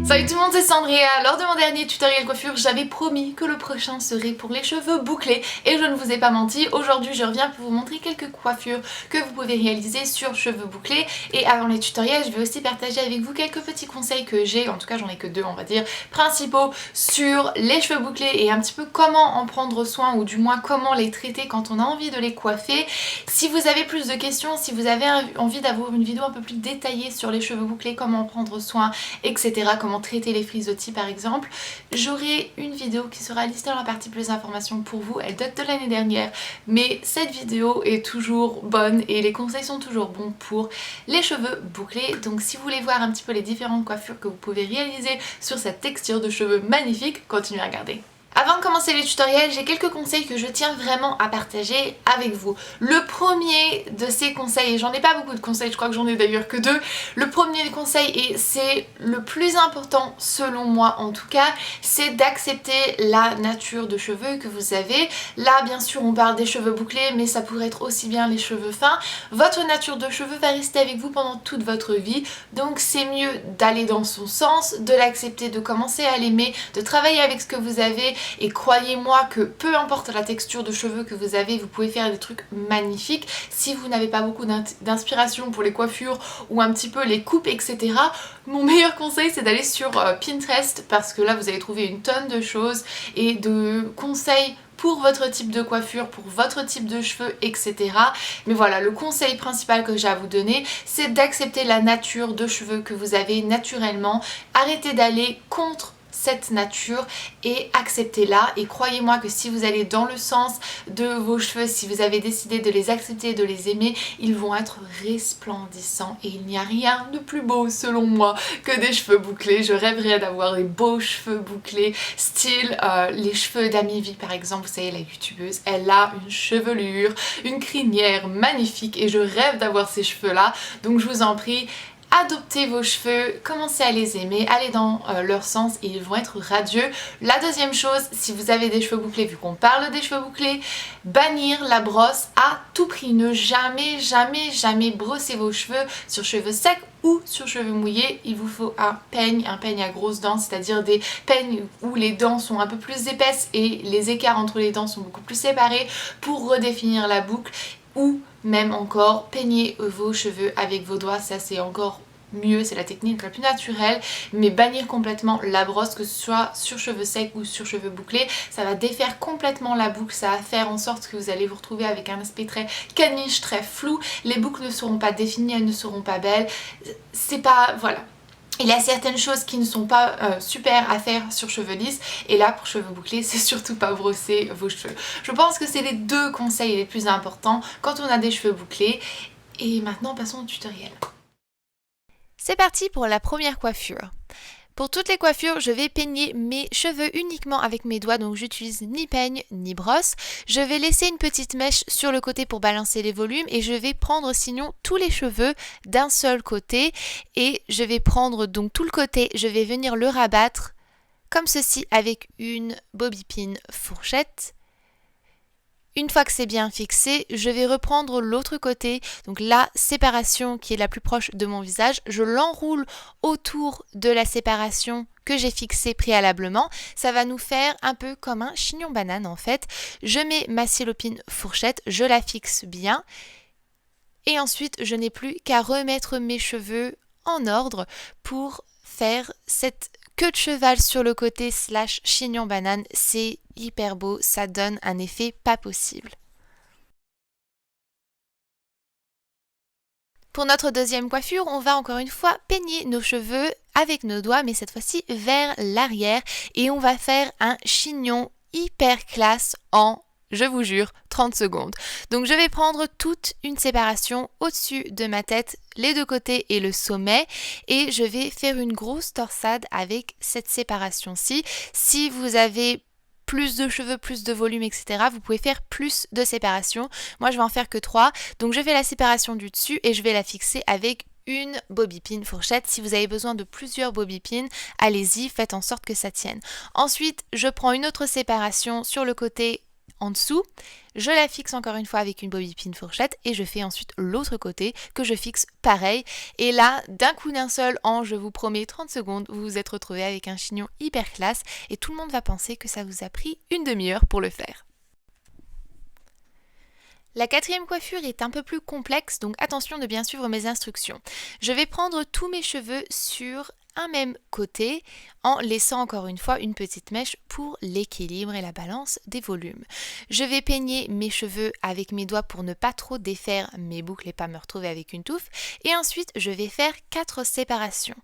Salut tout le monde, c'est Sandria. Lors de mon dernier tutoriel coiffure, j'avais promis que le prochain serait pour les cheveux bouclés et je ne vous ai pas menti. Aujourd'hui, je reviens pour vous montrer quelques coiffures que vous pouvez réaliser sur cheveux bouclés. Et avant les tutoriels, je vais aussi partager avec vous quelques petits conseils que j'ai, en tout cas j'en ai que deux on va dire, principaux sur les cheveux bouclés et un petit peu comment en prendre soin ou du moins comment les traiter quand on a envie de les coiffer. Si vous avez plus de questions, si vous avez envie d'avoir une vidéo un peu plus détaillée sur les cheveux bouclés, comment en prendre soin, etc., comment traiter les frisottis par exemple, j'aurai une vidéo qui sera listée dans la partie plus d'informations pour vous. Elle date de l'année dernière, mais cette vidéo est toujours bonne et les conseils sont toujours bons pour les cheveux bouclés. Donc si vous voulez voir un petit peu les différentes coiffures que vous pouvez réaliser sur cette texture de cheveux magnifique, continuez à regarder. Avant de commencer le tutoriel, j'ai quelques conseils que je tiens vraiment à partager avec vous. Le premier de ces conseils, et j'en ai pas beaucoup de conseils, je crois que j'en ai d'ailleurs que deux. Le premier conseil, et c'est le plus important selon moi en tout cas, c'est d'accepter la nature de cheveux que vous avez. Là bien sûr on parle des cheveux bouclés, mais ça pourrait être aussi bien les cheveux fins. Votre nature de cheveux va rester avec vous pendant toute votre vie, donc c'est mieux d'aller dans son sens, de l'accepter, de commencer à l'aimer, de travailler avec ce que vous avez. Et croyez-moi que peu importe la texture de cheveux que vous avez, vous pouvez faire des trucs magnifiques. Si vous n'avez pas beaucoup d'inspiration pour les coiffures ou un petit peu les coupes, etc., mon meilleur conseil c'est d'aller sur Pinterest, parce que là vous allez trouver une tonne de choses et de conseils pour votre type de coiffure, pour votre type de cheveux, etc. Mais voilà, le conseil principal que j'ai à vous donner, c'est d'accepter la nature de cheveux que vous avez naturellement. Arrêtez d'aller contre cette nature et acceptez-la, et croyez-moi que si vous allez dans le sens de vos cheveux, si vous avez décidé de les accepter, de les aimer, ils vont être resplendissants et il n'y a rien de plus beau selon moi que des cheveux bouclés. Je rêverais d'avoir des beaux cheveux bouclés style les cheveux d'Amy V par exemple, vous savez la youtubeuse, elle a une chevelure, une crinière magnifique et je rêve d'avoir ces cheveux là, donc je vous en prie, adoptez vos cheveux, commencez à les aimer, allez dans leur sens et ils vont être radieux. La deuxième chose, si vous avez des cheveux bouclés, vu qu'on parle des cheveux bouclés, bannir la brosse à tout prix. Ne jamais, jamais, jamais brosser vos cheveux sur cheveux secs ou sur cheveux mouillés. Il vous faut un peigne à grosses dents, c'est-à-dire des peignes où les dents sont un peu plus épaisses et les écarts entre les dents sont beaucoup plus séparés pour redéfinir la boucle. Ou même encore peigner vos cheveux avec vos doigts, ça c'est encore mieux, c'est la technique la plus naturelle, mais bannir complètement la brosse, que ce soit sur cheveux secs ou sur cheveux bouclés, ça va défaire complètement la boucle, ça va faire en sorte que vous allez vous retrouver avec un aspect très caniche, très flou, les boucles ne seront pas définies, elles ne seront pas belles, c'est pas, voilà. Il y a certaines choses qui ne sont pas super à faire sur cheveux lisses, et là pour cheveux bouclés c'est surtout pas brosser vos cheveux. Je pense que c'est les deux conseils les plus importants quand on a des cheveux bouclés. Et maintenant passons au tutoriel. C'est parti pour la première coiffure. Pour toutes les coiffures, je vais peigner mes cheveux uniquement avec mes doigts, donc j'utilise ni peigne ni brosse. Je vais laisser une petite mèche sur le côté pour balancer les volumes et je vais prendre sinon tous les cheveux d'un seul côté et je vais prendre donc tout le côté, je vais venir le rabattre comme ceci avec une bobby pin fourchette. Une fois que c'est bien fixé, je vais reprendre l'autre côté, donc la séparation qui est la plus proche de mon visage, je l'enroule autour de la séparation que j'ai fixée préalablement. Ça va nous faire un peu comme un chignon banane en fait. Je mets ma cylopine fourchette, je la fixe bien et ensuite je n'ai plus qu'à remettre mes cheveux en ordre pour faire cette queue de cheval sur le côté / chignon banane. C'est hyper beau, ça donne un effet pas possible. Pour notre deuxième coiffure, on va encore une fois peigner nos cheveux avec nos doigts, mais cette fois-ci vers l'arrière, et on va faire un chignon hyper classe en, je vous jure, 30 secondes. Donc je vais prendre toute une séparation au-dessus de ma tête, les deux côtés et le sommet, et je vais faire une grosse torsade avec cette séparation-ci. Si vous avez plus de cheveux, plus de volume, etc., vous pouvez faire plus de séparation. Moi je vais en faire que 3, donc je fais la séparation du dessus et je vais la fixer avec une bobby pin fourchette. Si vous avez besoin de plusieurs bobby pins, allez-y, faites en sorte que ça tienne. Ensuite, je prends une autre séparation sur le côté en dessous, je la fixe encore une fois avec une bobby pin fourchette et je fais ensuite l'autre côté que je fixe pareil. Et là, d'un coup d'un seul, en je vous promets 30 secondes, vous vous êtes retrouvé avec un chignon hyper classe et tout le monde va penser que ça vous a pris une demi-heure pour le faire. La quatrième coiffure est un peu plus complexe, donc attention de bien suivre mes instructions. Je vais prendre tous mes cheveux sur un même côté en laissant encore une fois une petite mèche pour l'équilibre et la balance des volumes. Je vais peigner mes cheveux avec mes doigts pour ne pas trop défaire mes boucles et pas me retrouver avec une touffe. Et ensuite, je vais faire 4 séparations.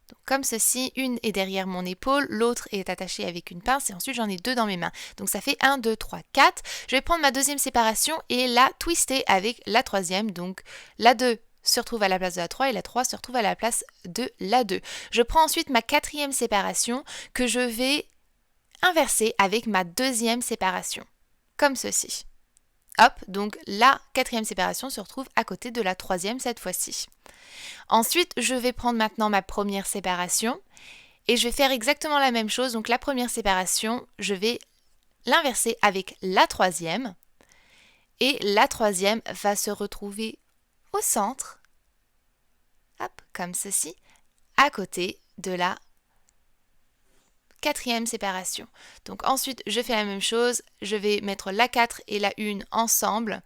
Donc, comme ceci, une est derrière mon épaule, l'autre est attachée avec une pince et ensuite j'en ai 2 dans mes mains. Donc ça fait 1, 2, 3, 4. Je vais prendre ma deuxième séparation et la twister avec la troisième. Donc la 2 se retrouve à la place de la 3 et la 3 se retrouve à la place de la 2. Je prends ensuite ma quatrième séparation que je vais inverser avec ma deuxième séparation. Comme ceci. Hop, donc la quatrième séparation se retrouve à côté de la troisième cette fois-ci. Ensuite, je vais prendre maintenant ma première séparation et je vais faire exactement la même chose. Donc la première séparation, je vais l'inverser avec la troisième et la troisième va se retrouver au centre, hop, comme ceci, à côté de la quatrième séparation. Donc ensuite, je fais la même chose, je vais mettre la 4 et la 1 ensemble,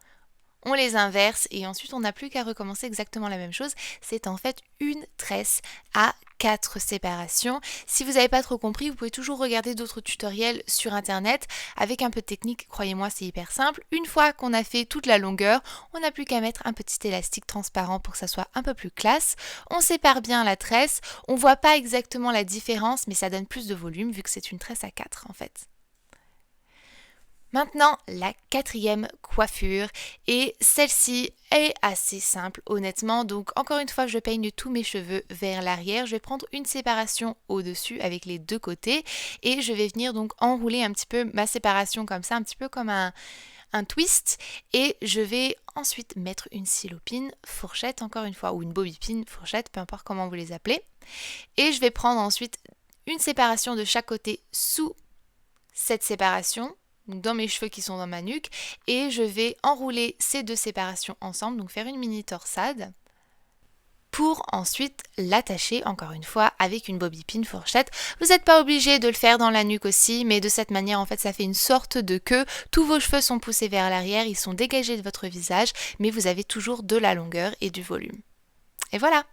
on les inverse et ensuite on n'a plus qu'à recommencer exactement la même chose. C'est en fait une tresse à 4 séparations. Si vous n'avez pas trop compris, vous pouvez toujours regarder d'autres tutoriels sur internet. Avec un peu de technique, croyez-moi, c'est hyper simple. Une fois qu'on a fait toute la longueur, on n'a plus qu'à mettre un petit élastique transparent pour que ça soit un peu plus classe. On sépare bien la tresse. On ne voit pas exactement la différence, mais ça donne plus de volume vu que c'est une tresse à 4 en fait. Maintenant, la quatrième coiffure et celle-ci est assez simple honnêtement. Donc encore une fois, je peigne tous mes cheveux vers l'arrière. Je vais prendre une séparation au-dessus avec les deux côtés et je vais venir donc enrouler un petit peu ma séparation comme ça, un petit peu comme un twist et je vais ensuite mettre une silopine fourchette encore une fois ou une bobby pin fourchette, peu importe comment vous les appelez. Et je vais prendre ensuite une séparation de chaque côté sous cette séparation, donc dans mes cheveux qui sont dans ma nuque, et je vais enrouler ces deux séparations ensemble, donc faire une mini torsade, pour ensuite l'attacher encore une fois avec une bobby pin fourchette. Vous n'êtes pas obligé de le faire dans la nuque aussi, mais de cette manière en fait ça fait une sorte de queue. Tous vos cheveux sont poussés vers l'arrière, ils sont dégagés de votre visage, mais vous avez toujours de la longueur et du volume. Et voilà!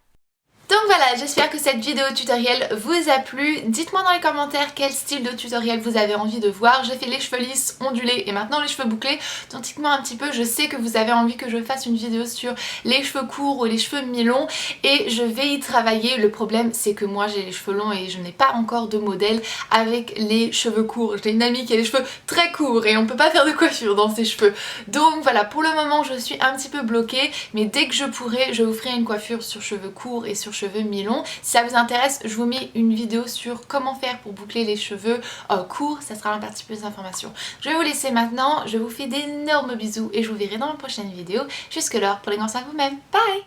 Donc voilà, j'espère que cette vidéo tutoriel vous a plu. Dites-moi dans les commentaires quel style de tutoriel vous avez envie de voir. J'ai fait les cheveux lisses, ondulés et maintenant les cheveux bouclés. Donc dites-moi un petit peu, je sais que vous avez envie que je fasse une vidéo sur les cheveux courts ou les cheveux mi-longs et je vais y travailler. Le problème c'est que moi j'ai les cheveux longs et je n'ai pas encore de modèle avec les cheveux courts. J'ai une amie qui a les cheveux très courts et on peut pas faire de coiffure dans ses cheveux. Donc voilà, pour le moment je suis un petit peu bloquée, mais dès que je pourrai, je vous ferai une coiffure sur cheveux courts et sur cheveux mi-longs. Si ça vous intéresse, je vous mets une vidéo sur comment faire pour boucler les cheveux courts, ça sera un petit peu d'informations. Je vais vous laisser maintenant, je vous fais d'énormes bisous et je vous verrai dans ma prochaine vidéo. Jusque là, prenez grand soin de vous-même. Bye!